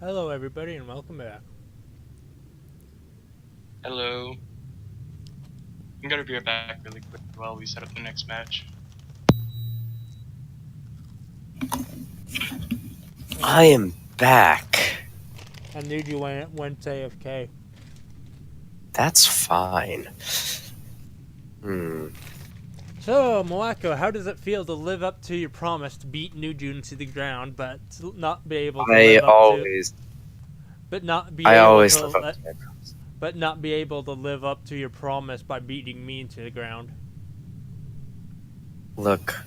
Hello, everybody, and welcome back. Hello. I'm gonna be right back really quick while we set up the next match. I am back. I knew you went AFK. That's fine. So, Moako, how does it feel to live up to your promise to beat Nujun to the ground, but to not be able to I live up to, always, but not be I able always to, live up to my promise. but not be able to live up to your promise by beating me to the ground? Look,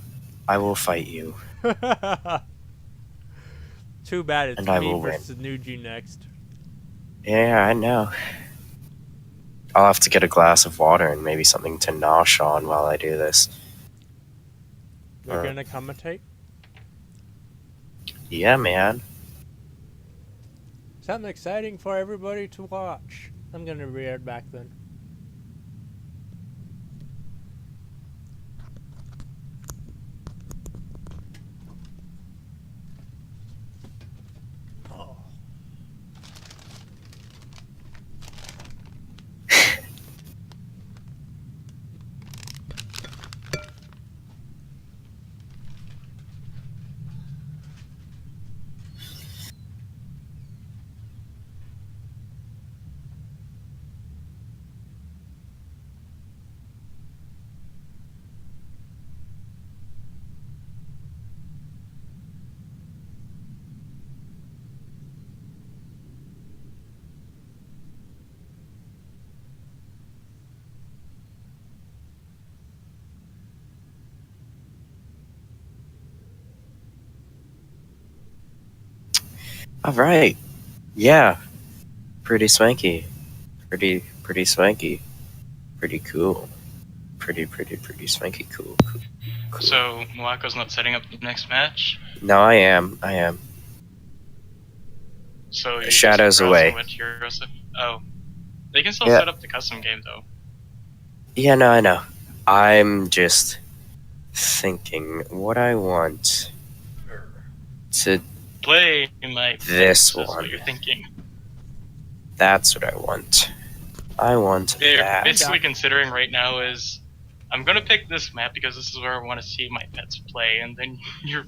I will fight you, Too bad it's and I me will win. versus Nujun next. Yeah, I know. I'll have to get a glass of water and maybe something to nosh on while I do this. You're gonna commentate? Yeah, man. Something exciting for everybody to watch. I'm gonna be right back then. Oh. All right. Yeah, pretty swanky. Pretty swanky. Pretty cool. Pretty swanky. Cool. So, Moako's not setting up the next match, No, I am. so you're just Shadows browsing away. what heroes. Oh, they can still Yeah. set up the custom game though. Yeah, no, I know. I'm just thinking what I want to Play my this pets, is what one. you're thinking. That's what I want. I want They're that. basically considering right now is, I'm gonna pick this map because this is where I want to see my pets play, and then you're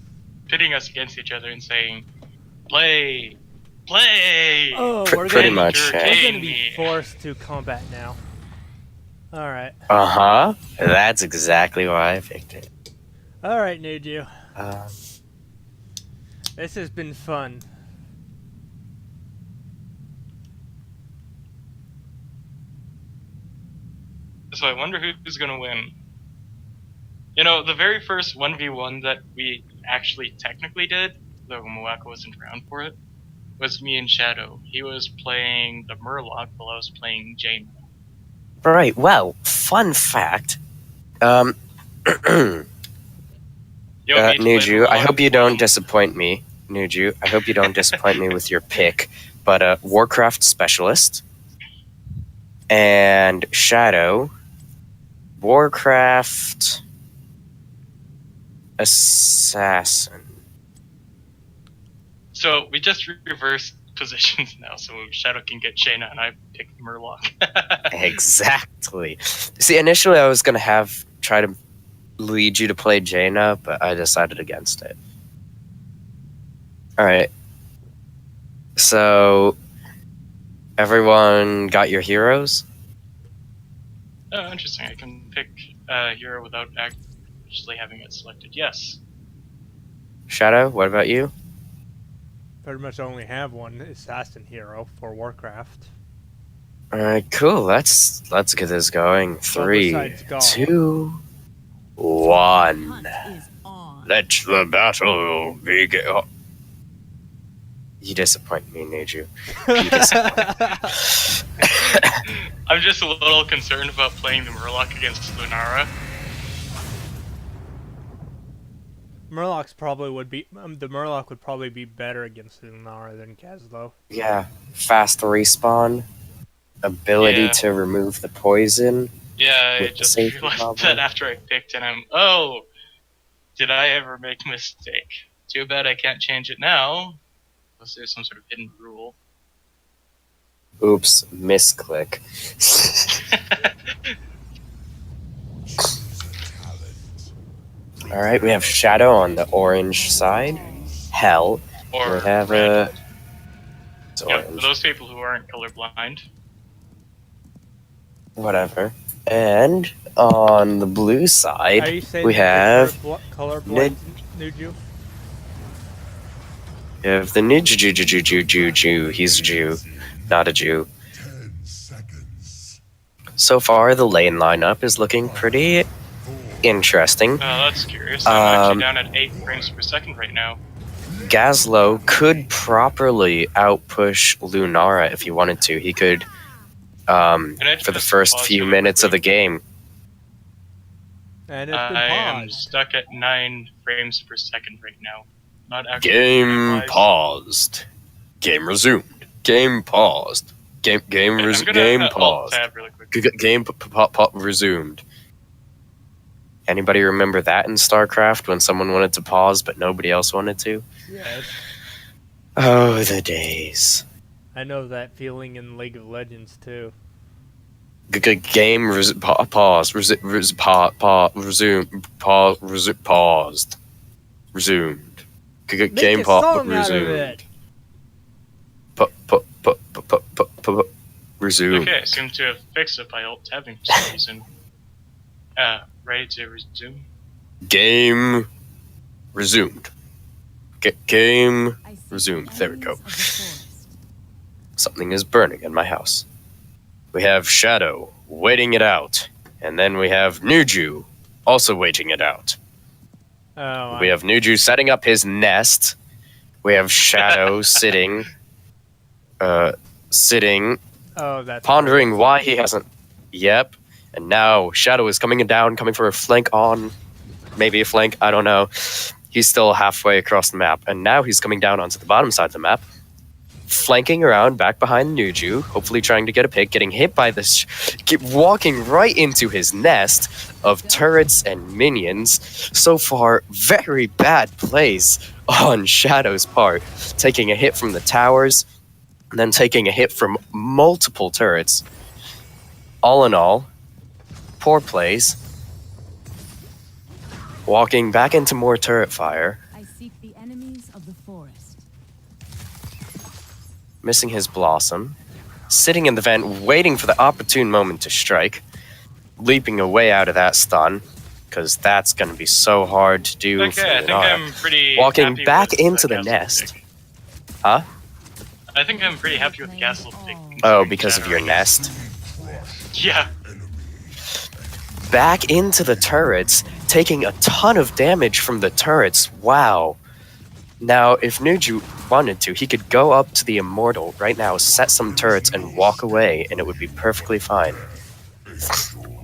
pitting us against each other and saying, play! Oh, Pretty much. we're gonna Entertain be me! forced to combat now. All right. Uh-huh. That's exactly why I picked it. All right, Nuju. Um, This has been fun. So I wonder who's gonna win. You know, the very first 1v1 that we actually technically did, though Moako wasn't around for it, was me and Shadow. He was playing the Murloc while I was playing Jane. right. Well, fun fact. You want me to play the Nuju, I Murloc hope you as well? don't disappoint me. Nuju, I hope you don't disappoint me with your pick. But Warcraft Specialist and Shadow, Warcraft Assassin. So we just reversed positions now, so Shadow can get Jaina and I pick Murloc. Exactly. See, initially I was gonna try to lead you to play Jaina, but I decided against it. All right. So everyone got your heroes? Oh, interesting. I can pick a hero without actually having it selected. Yes. Shadow, what about you? Pretty much only have one assassin hero for Warcraft. All right, cool. Let's get this going. Well, 3, besides Gaul. 2, 1. Hunt is on. Let the battle begin. Oh. You disappoint me, Neju. You disappoint. I'm just a little concerned about playing the Murloc against Lunara. Murloc's probably would be the Murloc would probably be better against Lunara than Kazlo. Yeah, fast respawn, ability to remove the poison. Yeah, I with the just safety realized bubble. that after I picked and oh, did I ever make a mistake? Too bad I can't change it now. unless there's some sort of hidden rule. Oops, misclick. Alright, we have Shadow on the orange side. Hell. Or We have red. it's You know, for orange. those people who aren't colorblind. Whatever. And on the blue Are side, you saying we that have you're colorblind, Nuju? we have the Ninja. He's a Jew, not a Jew. So far, the lane lineup is looking pretty interesting. That's curious. I'm actually Um, down at 8 frames per second right now. Gazlo could properly outpush Lunara if he wanted to. He could, Can I for the just first pause few really minutes of the quickly? game. And it's been I am paused. stuck at 9 frames per second right now. Not actually. Game frame-wise. paused. Game resumed. Game paused. Game Okay, I'm gonna game alt paused. tab really quick. Game resumed. Anybody remember that in StarCraft when someone wanted to pause but nobody else wanted to? Yes. Oh, the days. I know that feeling in League of Legends too. Game paused. Resumed. Paused. Resumed. Make Game a song resumed. out of it. Resumed. Okay, I seem to have fixed it by alt tabbing for some reason. Ready to resume? Game resumed. Game resumed. There we go. Something is burning in my house. We have Shadow waiting it out. And then we have Nuju also waiting it out. Oh, We have Nuju setting up his nest. We have Shadow sitting, oh, that's pondering why he hasn't. Yep. And now Shadow is coming down, coming for a flank on. Maybe a flank, I don't know. He's still halfway across the map. And now he's coming down onto the bottom side of the map. Flanking around back behind Nuju, hopefully trying to get a pick, getting hit by this, walking right into his nest of turrets and minions. So far, very bad plays on Shadow's part, taking a hit from the towers, and then taking a hit from multiple turrets. All in all, poor plays. Walking back into more turret fire. I seek the enemies of the forest. Missing his blossom, sitting in the vent, waiting for the opportune moment to strike, leaping away out of that stun, because that's going to be so hard to do. For Okay, I think Lunara. I'm pretty Walking happy back with into the Castle nest. pick. Huh? I think I'm pretty happy with the Castle pick. Oh, because of your nest? Yeah. Back into the turrets, taking a ton of damage from the turrets. Wow. Now, if Nuju wanted to, he could go up to the Immortal right now, set some turrets, and walk away, and it would be perfectly fine.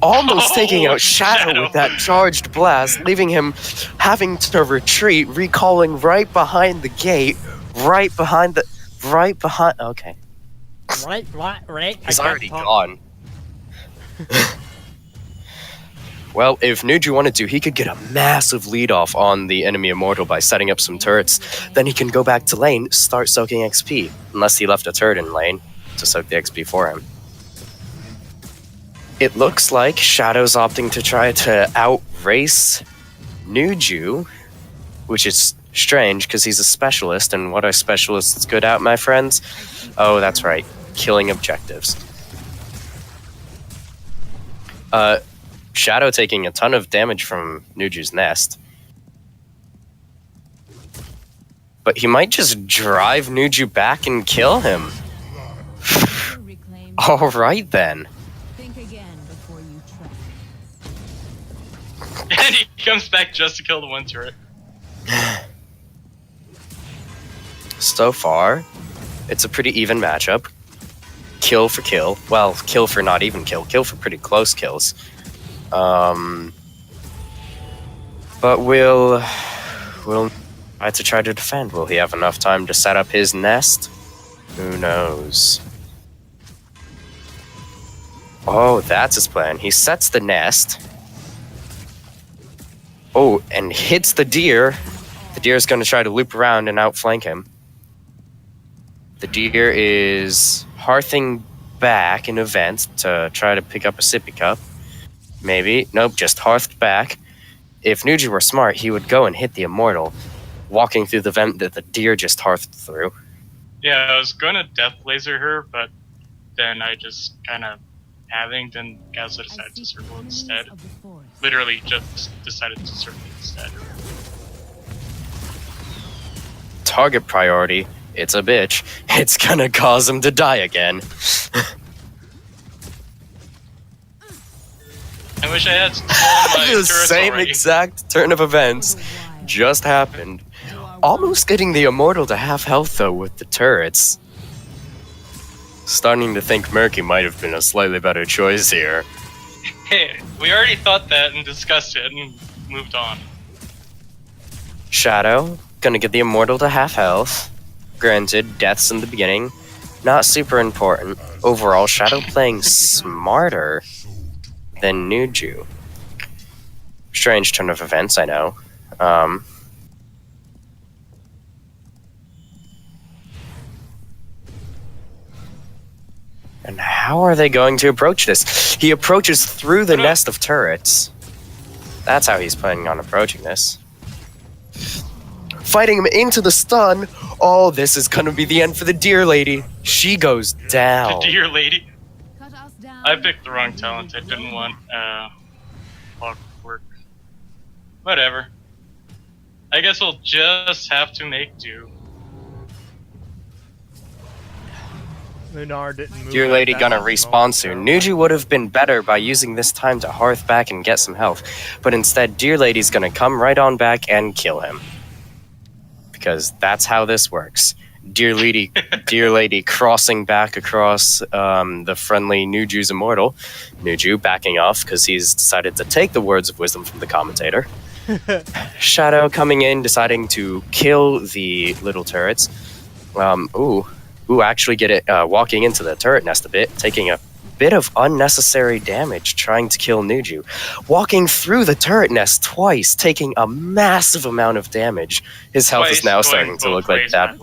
Almost taking out Shadow with that charged blast, leaving him having to retreat, recalling right behind the gate, right behind. Okay, Right. he's already gone. Well, if Nuju wanted to, he could get a massive lead off on the enemy Immortal by setting up some turrets. Then he can go back to lane, start soaking XP, unless he left a turret in lane to soak the XP for him. It looks like Shadow's opting to try to outrace Nuju, which is strange because he's a specialist, and what are specialists good at, my friends? Oh, that's right, killing objectives. Shadow taking a ton of damage from Nuju's nest. But he might just drive Nuju back and kill him. Reclaim. Alright then. Think again before you try. And he comes back just to kill the one turret. So far, it's a pretty even matchup. Kill for kill. Well, kill for not even kill. Kill for pretty close kills. But we'll try to defend. Will he have enough time to set up his nest? Who knows? Oh, that's his plan. He sets the nest. Oh, and hits the deer. The deer's gonna try to loop around and outflank him. The deer is hearthing back in a vent to try to pick up a sippy cup. Maybe. Nope, just hearthed back. If Nuji were smart, he would go and hit the immortal, walking through the vent that the deer just hearthed through. Yeah, I was gonna death laser her, but then I just kind of panicked and Gaza decided to circle instead. Literally just decided to circle instead. Target priority, it's a bitch. It's gonna cause him to die again. I wish I had stolen my The turrets same already. exact turn of events just happened. Almost getting the immortal to half health though with the turrets. Starting to think Murky might have been a slightly better choice here. Hey, we already thought that and discussed it and moved on. Shadow, gonna get the immortal to half health. Granted, deaths in the beginning, not super important. Overall, Shadow playing smarter than Nuju. Strange turn of events, I know. And how are they going to approach this? He approaches through the nest of turrets. That's how he's planning on approaching this. Fighting him into the stun. Oh, this is gonna be the end for the deer lady. She goes down. The deer lady. Cut us down. I picked the wrong talent. I didn't want clockwork. Whatever. I guess we'll just have to make do. Lunar didn't move. Deer like lady that gonna last respawn moment, soon. so- Nuju would have been better by using this time to hearth back and get some health, but instead Deer lady's gonna come right on back and kill him. Because that's how this works. Deer lady crossing back across the friendly Nuju's immortal. Nuju backing off because he's decided to take the words of wisdom from the commentator. Shadow coming in, deciding to kill the little turrets. Actually get it walking into the turret nest a bit, taking a bit of unnecessary damage trying to kill Nuju. Walking through the turret nest twice, taking a massive amount of damage. His health is now starting to look like that.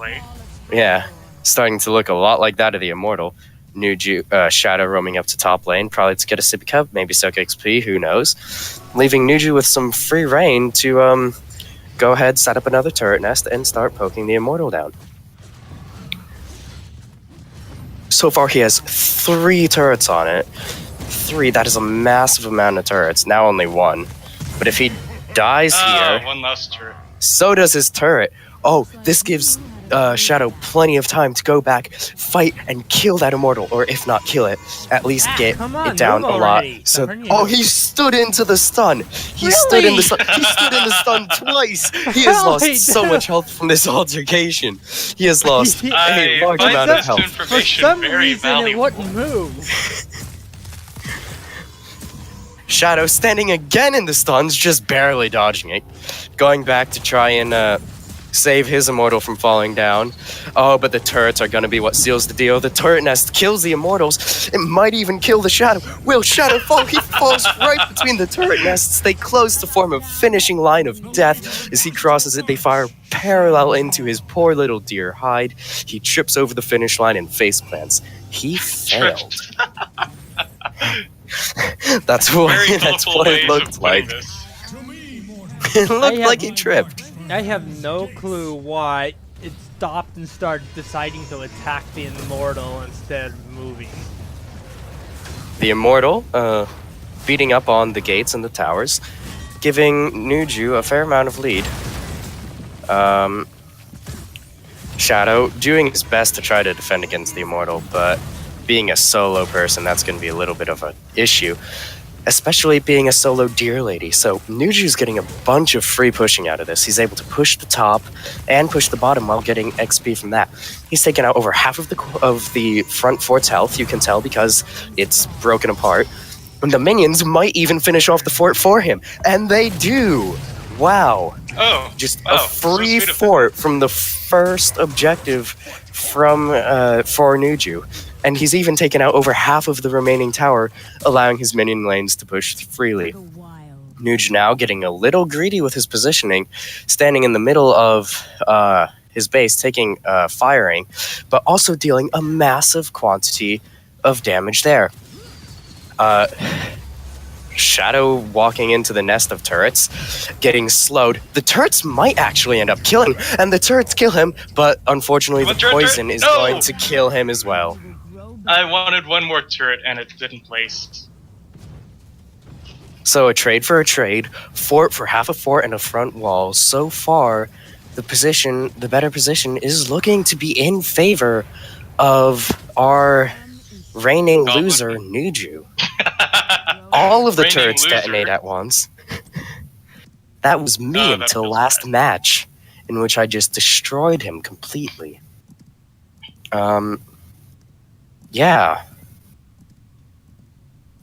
Yeah, starting to look a lot like that of the immortal. Nuju, Shadow roaming up to top lane, probably to get a sippy cup, maybe soak XP, who knows. Leaving Nuju with some free reign to go ahead, set up another turret nest, and start poking the immortal down. So far, he has 3 turrets on it. 3, that is a massive amount of turrets. Now only 1. But if he dies here, one last turret. so does his turret. Oh, this gives Shadow plenty of time to go back, fight, and kill that immortal. Or if not kill it, at least get come on, it down move a lot. already. So, Darn you. oh, he stood into the stun. He stood in the stun. He stood in the stun twice. He has Really? lost so much health from this altercation. He has lost a I large find amount of this health. For information some very reason, it valuable. wouldn't move. Shadow standing again in the stuns, just barely dodging it. Going back to try and save his immortal from falling down. Oh, but the turrets are gonna be what seals the deal. The turret nest kills the immortals. It might even kill the Shadow. Will Shadow fall? He falls right between the turret nests. They close to form a finishing line of death. As he crosses it, they fire parallel into his poor little deer hide. He trips over the finish line and face plants. He failed. That's what, Very that's thoughtful what ways it of looked putting like. this. It looked I like have- he tripped. I have no clue why it stopped and started deciding to attack the immortal instead of moving. The immortal, beating up on the gates and the towers, giving Nuju a fair amount of lead. Shadow doing his best to try to defend against the immortal, but being a solo person, that's going to be a little bit of an issue. Especially being a solo deer lady. So Nuju's getting a bunch of free pushing out of this. He's able to push the top and push the bottom while getting XP from that. He's taken out over half of the front fort's health, you can tell, because it's broken apart. And the minions might even finish off the fort for him. And they do! Wow. Oh, Just wow, a so free sweet of fort from the first objective from for Nuju. And he's even taken out over half of the remaining tower, allowing his minion lanes to push freely. Go wild. Nuge now getting a little greedy with his positioning, standing in the middle of his base, taking firing, but also dealing a massive quantity of damage there. Shadow walking into the nest of turrets, getting slowed. The turrets might actually end up killing, and the turrets kill him, but unfortunately the poison is going to kill him as well. I wanted one more turret and it didn't place. So a trade for a trade, fort for half a fort and a front wall. So far, the better position is looking to be in favor of our reigning loser, Nuju. All of the turrets detonate at once. That was me until last match, in which I just destroyed him completely. Yeah.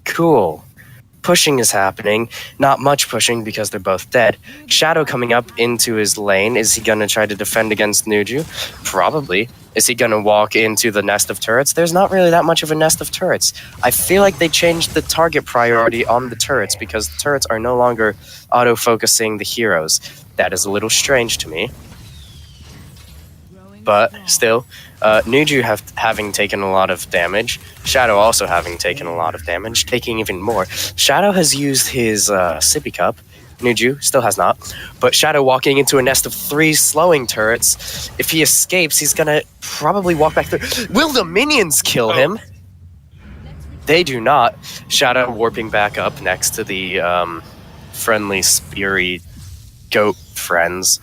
Cool. Pushing is happening. Not much pushing because they're both dead. Shadow coming up into his lane. Is he gonna try to defend against Nuju? Probably. Is he gonna walk into the nest of turrets? There's not really that much of a nest of turrets. I feel like they changed the target priority on the turrets because the turrets are no longer auto-focusing the heroes. That is a little strange to me. But still, Nuju having taken a lot of damage, Shadow also having taken a lot of damage, taking even more. Shadow has used his sippy cup. Nuju still has not. But Shadow walking into a nest of 3 slowing turrets. If he escapes, he's gonna probably walk back through. Will the minions kill him? They do not. Shadow warping back up next to the friendly, speary goat friends.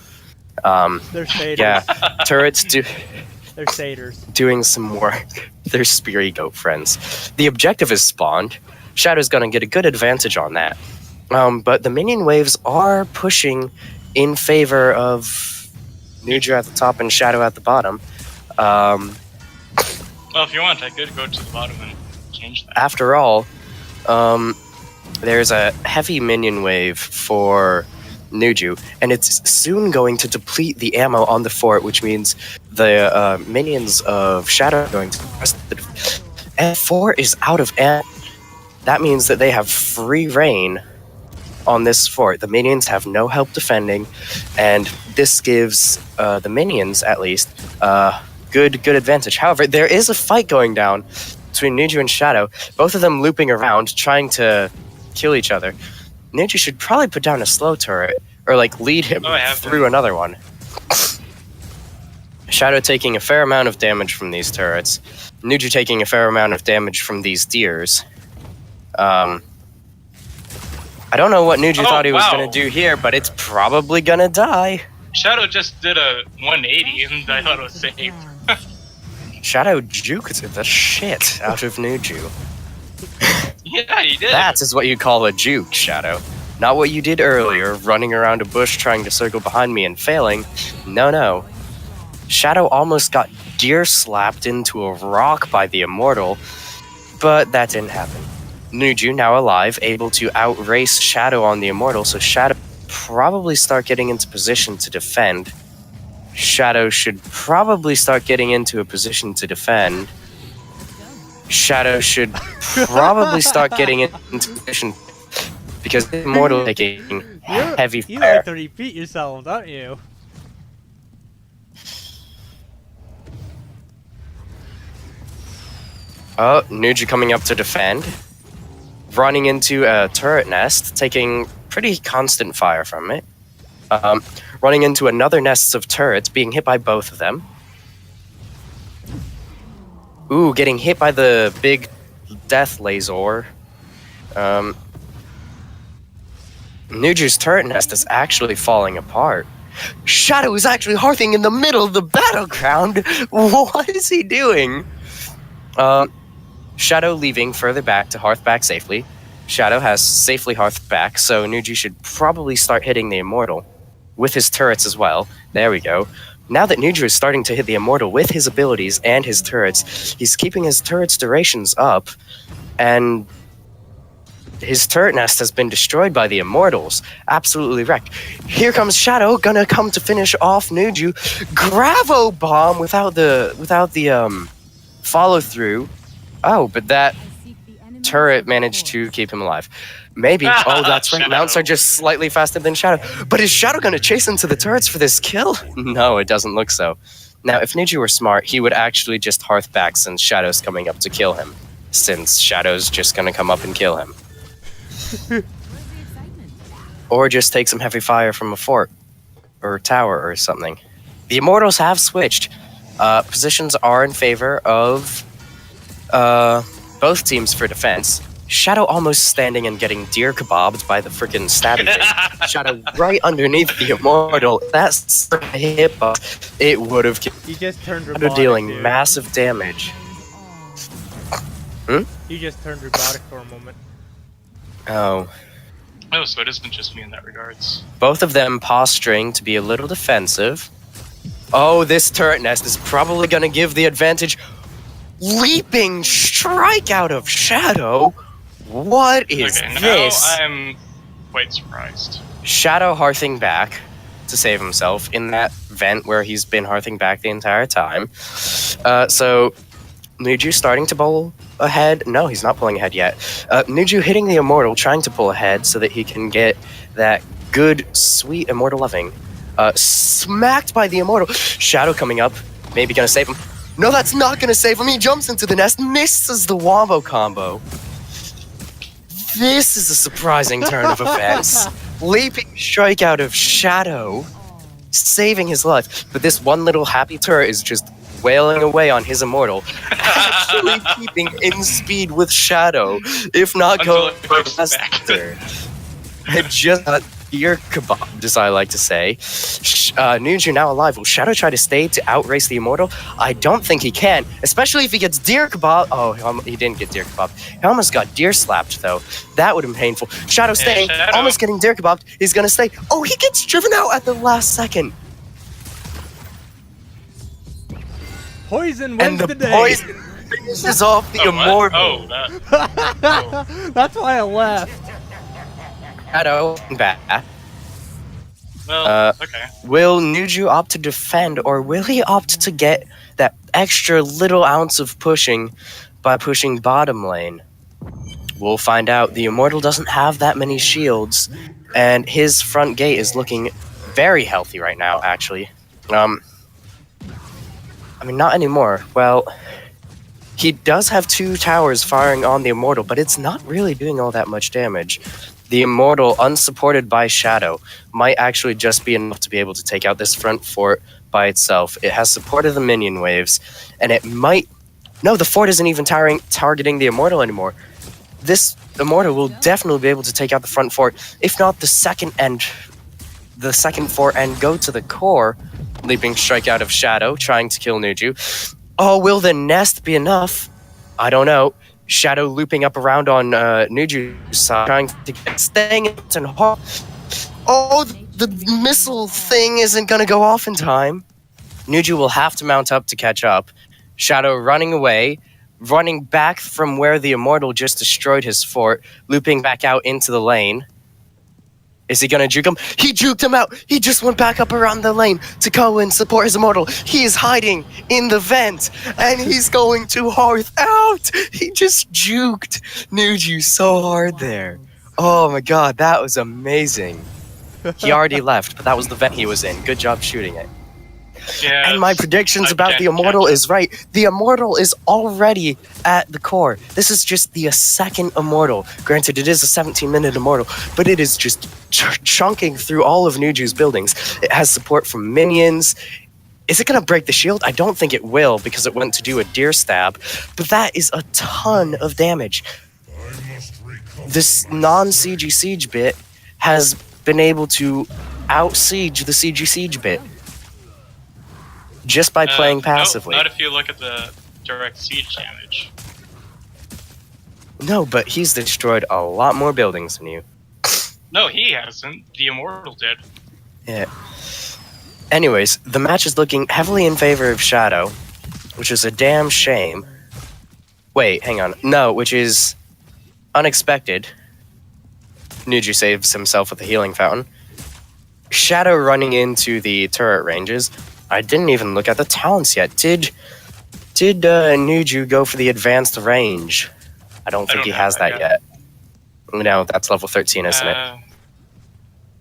They're satyrs. Yeah, turrets do. They're satyrs. Doing some work. They're speary goat friends. The objective is spawned. Shadow's gonna get a good advantage on that. But the minion waves are pushing in favor of Nuju at the top and Shadow at the bottom. Well, if you want, I could go to the bottom and change that. After all, there's a heavy minion wave for Nuju, and it's soon going to deplete the ammo on the fort, which means the minions of Shadow are going to press the and fort is out of ammo. That means that they have free reign on this fort. The minions have no help defending, and this gives the minions, at least, good advantage. However, there is a fight going down between Nuju and Shadow, both of them looping around, trying to kill each other. Nuju should probably put down a slow turret, or lead him through another one. Shadow taking a fair amount of damage from these turrets. Nuju taking a fair amount of damage from these deers. I don't know what Nuju thought he was going to do here, but it's probably going to die. Shadow just did a 180 and I thought it was safe. Shadow juked the shit out of Nuju. Yeah, he did. That is what you call a juke, Shadow. Not what you did earlier, running around a bush trying to circle behind me and failing. No. Shadow almost got deer slapped into a rock by the Immortal, but that didn't happen. Nuju, now alive, able to outrace Shadow on the Immortal, so Shadow probably start getting into position to defend. Shadow should probably start getting into a position to defend. Shadow should probably start getting into position because the Immortal taking heavy You fire. like to repeat yourself, don't you? Oh, Nuju coming up to defend. Running into a turret nest, taking pretty constant fire from it. Running into another nest of turrets, being hit by both of them. Ooh, getting hit by the big death laser. Nuju's turret nest is actually falling apart. Shadow is actually hearthing in the middle of the battleground. What is he doing? Shadow leaving further back to hearth back safely. Shadow has safely hearthed back, so Nuju should probably start hitting the Immortal. With his turrets as well. There we go. Now that Nuju is starting to hit the Immortal with his abilities and his turrets, he's keeping his turrets' durations up, and his turret nest has been destroyed by the Immortals. Absolutely wrecked. Here comes Shadow, gonna come to finish off Nuju. Gravo Bomb without the follow through. Oh, but that turret managed to keep him alive. Maybe. Oh, that's right. Mounts are just slightly faster than Shadow. But is Shadow going to chase into the turrets for this kill? No, it doesn't look so. Now, if Nuju were smart, he would actually just hearth back since Shadow's coming up to kill him. Since Shadow's just going to come up and kill him. Or just take some heavy fire from a fort. Or tower or something. The Immortals have switched. Positions are in favor of both teams for defense. Shadow almost standing and getting deer kebabbed by the freaking stabby thing. Shadow right underneath the Immortal. That's a hit, it would have killed. He just turned Shadow robotic, dealing dude. massive damage. He just turned robotic for a moment. Oh. Oh, so it isn't just me in that regards. Both of them posturing to be a little defensive. Oh, this turret nest is probably going to give the advantage. Leaping strike out of Shadow? What is Okay, now this? I'm quite surprised. Shadow hearthing back to save himself in that vent where he's been hearthing back the entire time. So, Nuju starting to bowl ahead. No, he's not pulling ahead yet. Nuju hitting the Immortal, trying to pull ahead so that he can get that good, sweet Immortal loving. Smacked by the Immortal. Shadow coming up. Maybe gonna save him. No, that's not gonna save him. He jumps into the nest, misses the wombo combo. This is a surprising turn of events. Leaping strike out of Shadow, saving his life. But this one little happy turret is just wailing away on his Immortal, actually keeping in speed with Shadow, if not Until going it goes faster. It just got deer kebabbed, as I like to say. Nuju now alive. Will Shadow try to stay to outrace the Immortal? I don't think he can, especially if he gets deer kebabbed. Oh, he didn't get deer kebabbed. He almost got deer slapped, though. That would have been painful. Shadow staying, Shadow. almost getting deer kebabbed. He's gonna stay. Oh, he gets driven out at the last second. Poison wins And the the day. poison finishes off the Oh, what? Immortal. Oh, that. That's why I left. Shadow back. Well, okay. Will Nuju opt to defend, or will he opt to get that extra little ounce of pushing by pushing bottom lane? We'll find out. The Immortal doesn't have that many shields, and his front gate is looking very healthy right now, actually. I mean, not anymore. Well, he does have 2 towers firing on the Immortal, but it's not really doing all that much damage. The Immortal, unsupported by Shadow, might actually just be enough to be able to take out this front fort by itself. It has support of the minion waves, and it might... No, the fort isn't even targeting the Immortal anymore. This Immortal will definitely be able to take out the front fort, if not the second fort, and go to the core. Leaping strike out of Shadow, trying to kill Nuju. Oh, will the nest be enough? I don't know. Shadow looping up around on Nuju's side, trying to get staying and oh, the missile thing isn't gonna go off in time. Nuju will have to mount up to catch up. Shadow running away, running back from where the Immortal just destroyed his fort, looping back out into the lane. Is he gonna juke him? He juked him out! He just went back up around the lane to go and support his Immortal. He is hiding in the vent, and he's going to hearth out! He just juked Nuju so hard there. Oh my god, that was amazing. He already left, but that was the vent he was in. Good job shooting it. Yeah. And my predictions I about can't the Immortal catch is right. The Immortal is already at the core. This is just the second Immortal. Granted, it is a 17-minute Immortal, but it is just chunking through all of Nuju's buildings. It has support from minions. Is it going to break the shield? I don't think it will, because it went to do a deer stab, but that is a ton of damage. This non-CG siege bit has been able to out-siege the CG siege bit. Just by playing passively. Not if you look at the direct siege damage. No, but he's destroyed a lot more buildings than you. No, he hasn't. The Immortal did. Yeah. Anyways, the match is looking heavily in favor of Shadow, which is a damn shame. Wait, hang on. No, which is unexpected. Nuju saves himself with a healing fountain. Shadow running into the turret ranges. I didn't even look at the talents yet. Did Nuju go for the advanced range? I don't think don't he know, has I that got- yet. No, that's level 13, isn't it?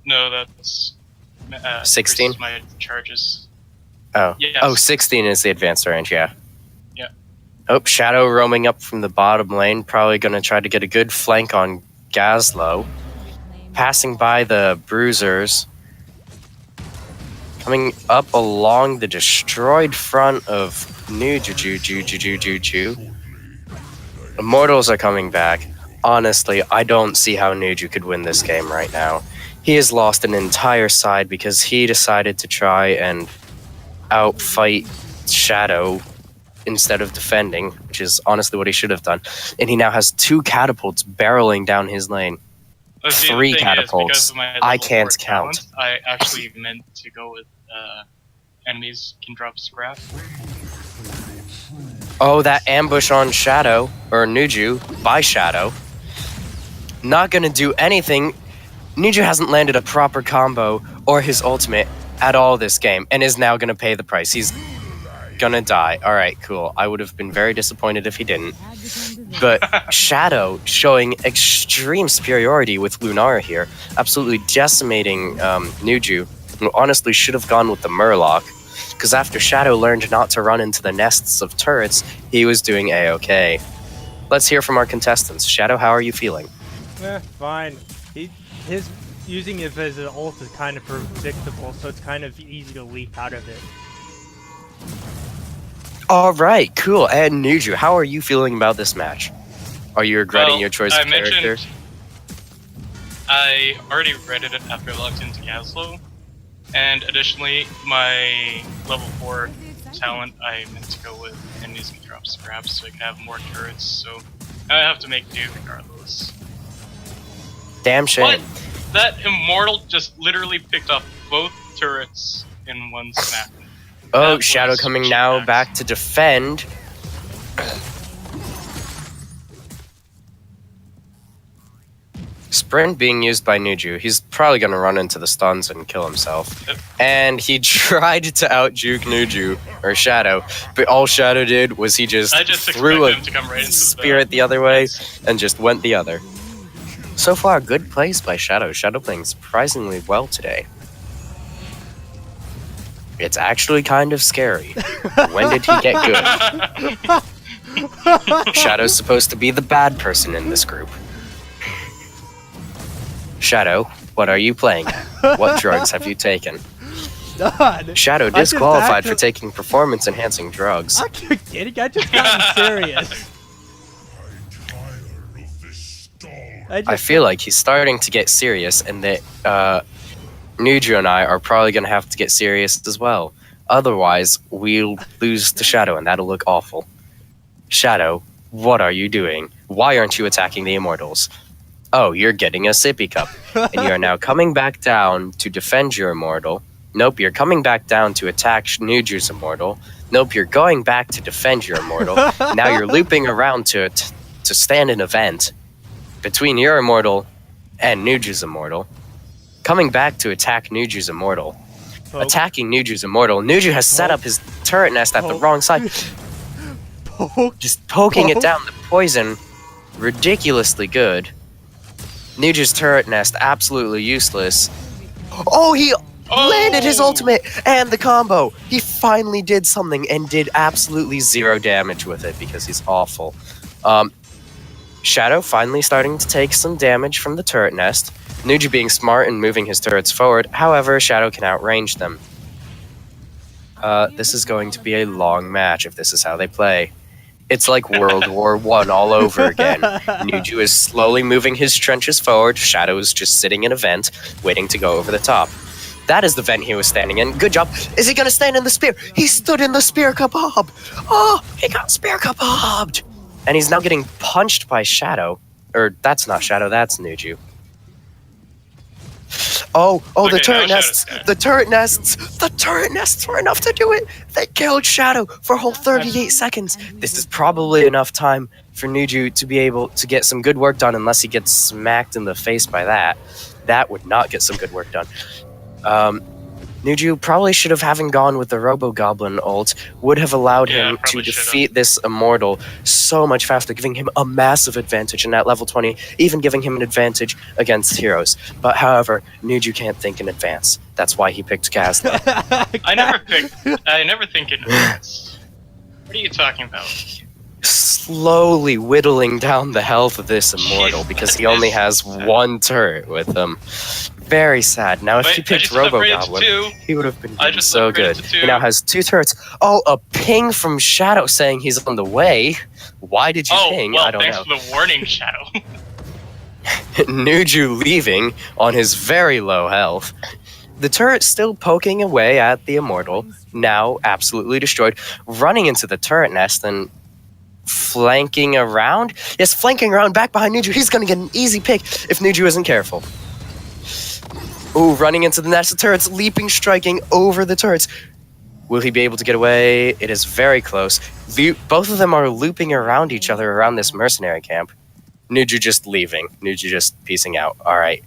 No, that's 16? increases my charges. Oh. Yes. Oh, 16 is the advanced range, yeah. Yeah. Oh, Shadow roaming up from the bottom lane, probably going to try to get a good flank on Gazlowe. Passing by the Bruisers. Coming up along the destroyed front of Nuju. Immortals are coming back. Honestly, I don't see how Nuju could win this game right now. He has lost an entire side because he decided to try and outfight Shadow instead of defending, which is honestly what he should have done. And he now has 2 catapults barreling down his lane. Oh, see, the 3 thing is, catapults. because of my I level can't 4 count. talent, I actually meant to go with enemies can drop scrap. Oh, that ambush on Shadow, or Nuju, by Shadow. Not gonna do anything. Nuju hasn't landed a proper combo or his ultimate at all this game, and is now gonna pay the price. He's gonna die. Alright, cool. I would have been very disappointed if he didn't. But Shadow showing extreme superiority with Lunara here, absolutely decimating Nuju, who honestly should have gone with the Murloc, because after Shadow learned not to run into the nests of turrets, he was doing A-okay. Let's hear from our contestants. Shadow, how are you feeling? Fine. His using it as an ult is kind of predictable, so it's kind of easy to leap out of it. Alright, cool. And Nuju, how are you feeling about this match? Are you regretting Well, your choice I of mentioned- character? I already read it after I logged into Gazlowe, and additionally, my level 4 talent, I meant to go with enemies can drop scraps so I can have more turrets, so I have to make do regardless. Damn shame. What? That Immortal just literally picked up both turrets in one snap. Oh, That Shadow was coming cheap now max. back to defend. Sprint being used by Nuju. He's probably going to run into the stuns and kill himself. Yep. And he tried to out-juke Nuju, or Shadow, but all Shadow did was he just I just threw expected a him to come right into spirit the other way and just went the other. So far, good plays by Shadow. Shadow playing surprisingly well today. It's actually kind of scary. When did he get good? Shadow's supposed to be the bad person in this group. Shadow, what are you playing at? What drugs have you taken? God. Shadow I just disqualified for backed up- taking performance-enhancing drugs. Are you kidding? I just got serious. I feel like he's starting to get serious, and that Nuju and I are probably going to have to get serious as well. Otherwise, we'll lose to Shadow, and that'll look awful. Shadow, what are you doing? Why aren't you attacking the Immortals? Oh, you're getting a sippy cup, and you are now coming back down to defend your Immortal. Nope, you're coming back down to attack Nuju's Immortal. Nope, you're going back to defend your Immortal. Now you're looping around to stand an event between your Immortal and Nuju's Immortal. Coming back to attack Nuju's Immortal. Poke. Attacking Nuju's Immortal. Nuju has set up his turret nest at the Poke. wrong side. Poke. Just poking it Poke. down the poison. Ridiculously good. Nuju's turret nest absolutely useless. Oh, he landed his ultimate and the combo. He finally did something and did absolutely 0 damage with it because he's awful. Shadow finally starting to take some damage from the turret nest. Nuju being smart and moving his turrets forward. However, Shadow can outrange them. This is going to be a long match if this is how they play. It's like World War I all over again. Nuju is slowly moving his trenches forward. Shadow is just sitting in a vent, waiting to go over the top. That is the vent he was standing in. Good job. Is he going to stand in the spear? He stood in the spear kebab. Oh, he got spear kebabbed. And he's now getting punched by Shadow. Or, that's not Shadow, that's Nuju. Oh, Okay, the turret now nests. Shadow's dead. The turret nests. The turret nests were enough to do it. They killed Shadow for a whole 38 seconds. This is probably enough time for Nuju to be able to get some good work done unless he gets smacked in the face by that. That would not get some good work done. Nuju probably should have having gone with the Robo Goblin ult would have allowed Yeah, him to probably should've. defeat this Immortal so much faster, giving him a massive advantage, and at level 20, even giving him an advantage against heroes. But however, Nuju can't think in advance. That's why he picked Kazna. I never think in advance. What are you talking about? Slowly whittling down the health of this Immortal Jeez, because he that only is has sad. one turret with him. Very sad. Now, if Wait, he I picked just Robo upgraded to Goblin, 2. he would have been I doing just so upgraded good. to 2. He now has 2 turrets. Oh, a ping from Shadow saying he's on the way. Why did you Oh, ping? well, I don't thanks know. for the warning, Shadow. Nuju leaving on his very low health. The turret still poking away at the Immortal, now absolutely destroyed, running into the turret nest and flanking around. Yes, flanking around back behind Nuju. He's going to get an easy pick if Nuju isn't careful. Ooh, running into the nest of turrets, leaping, striking over the turrets. Will he be able to get away? It is very close. Both of them are looping around each other around this mercenary camp. Nuju just leaving. Nuju just piecing out. All right.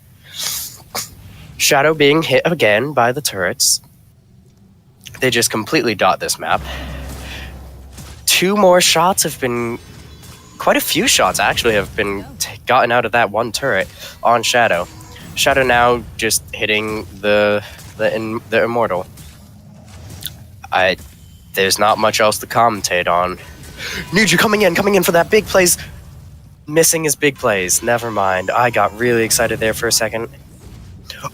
Shadow being hit again by the turrets. They just completely dot this map. 2 more shots have been... Quite a few shots, actually, have been gotten out of that one turret on Shadow. Shadow now just hitting the Immortal. There's not much else to commentate on. Nuju coming in for that big plays. Missing his big plays. Never mind. I got really excited there for a second.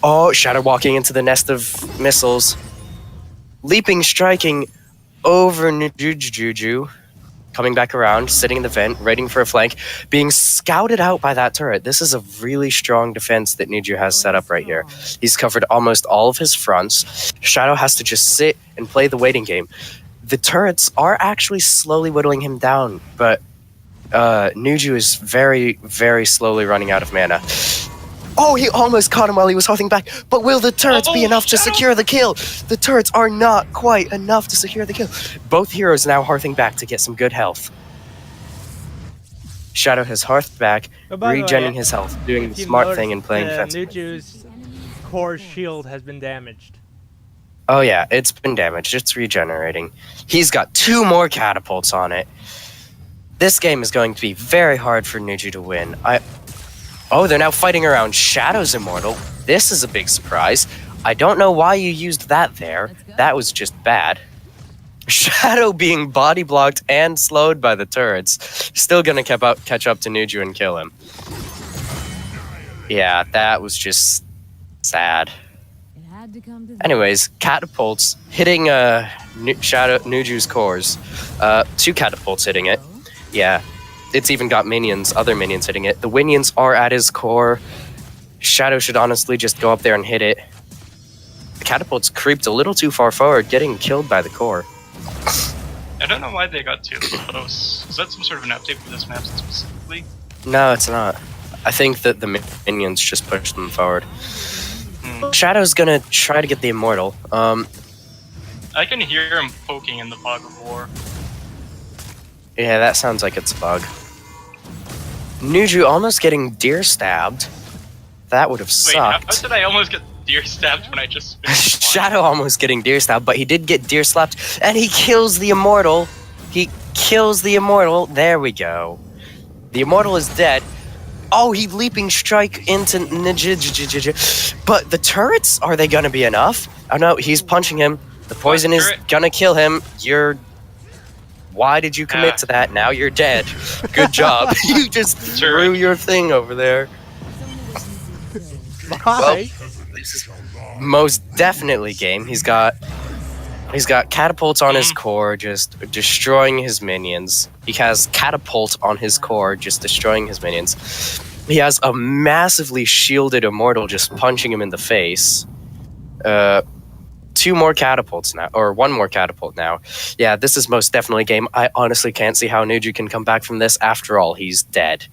Oh, Shadow walking into the nest of missiles. Leaping, striking over Nuju. Coming back around, sitting in the vent, waiting for a flank, being scouted out by that turret. This is a really strong defense that Nuju has set up right here. He's covered almost all of his fronts. Shadow has to just sit and play the waiting game. The turrets are actually slowly whittling him down, but Nuju is very, very slowly running out of mana. Oh, he almost caught him while he was holding back, but will the turrets be enough to Shadow! secure the kill? The turrets are not quite enough to secure the kill. Both heroes now hearthing back to get some good health. Shadow has hearthed back, Oh, by the way, regenning his health, doing the If you smart thing and playing notice, defensive. Nuju's core shield has been damaged. Oh yeah, it's been damaged. It's regenerating. He's got 2 more catapults on it. This game is going to be very hard for Nuju to win. Oh, they're now fighting around Shadow's Immortal. This is a big surprise. I don't know why you used that there. That was just bad. Shadow being body blocked and slowed by the turrets. Still gonna catch up to Nuju and kill him. Yeah, that was just sad. It had to come to that. Anyways, catapults hitting Nuju's cores. 2 catapults hitting it. Yeah, it's even got other minions hitting it. The Winions are at his core. Shadow should honestly just go up there and hit it. The catapults creeped a little too far forward, getting killed by the core. I don't know why they got too close. Is that some sort of an update for this map specifically? No, it's not. I think that the minions just pushed them forward. Shadow's gonna try to get the Immortal. I can hear him poking in the fog of war. Yeah, that sounds like it's a bug. Nuju almost getting deer stabbed. That would have Wait, how sucked. did I almost get deer stabbed when I just finished flying? Shadow almost getting deer stabbed, but he did get deer slapped, and he kills the Immortal. He kills the Immortal. There we go. The Immortal is dead. Oh, he leaping strike into but the turrets, are they gonna be enough? Oh no, he's punching him. The poison is turret? gonna kill him. Why did you commit to that? Now you're dead. Good job. You just threw your thing over there. Why? This is most definitely game. He's got catapults on his core, just destroying his minions. He has catapult on his core, just destroying his minions. He has a massively shielded Immortal just punching him in the face. 2 more catapults now, or 1 more catapult now. Yeah, this is most definitely game. I honestly can't see how Nuju can come back from this. After all, he's dead.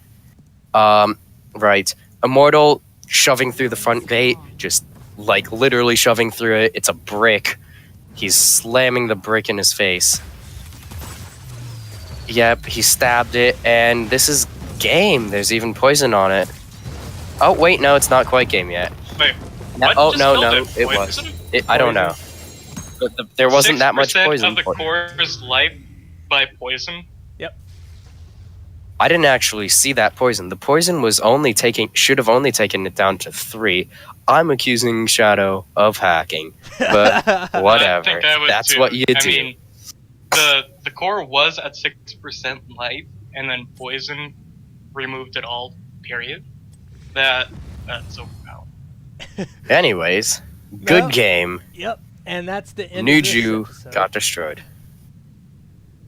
Right. Immortal shoving through the front gate, just like literally shoving through it. It's a brick. He's slamming the brick in his face. Yep, he stabbed it, and this is game. There's even poison on it. Oh, wait, no, it's not quite game yet. Wait, No, what? oh, Just no, killed no, him. it Wait, was. isn't it? I don't know. But there wasn't that much 6% poison. of the core's life by poison. Yep. I didn't actually see that poison. The poison was only should have only taken it down to 3. I'm accusing Shadow of hacking, but whatever. I think I would That's too. what you I do. mean, the core was at 6% life, and then poison removed it all. Period. That's overpowered. Anyways, good Well, game. Yep. And that's the end of this Nuju episode. got destroyed.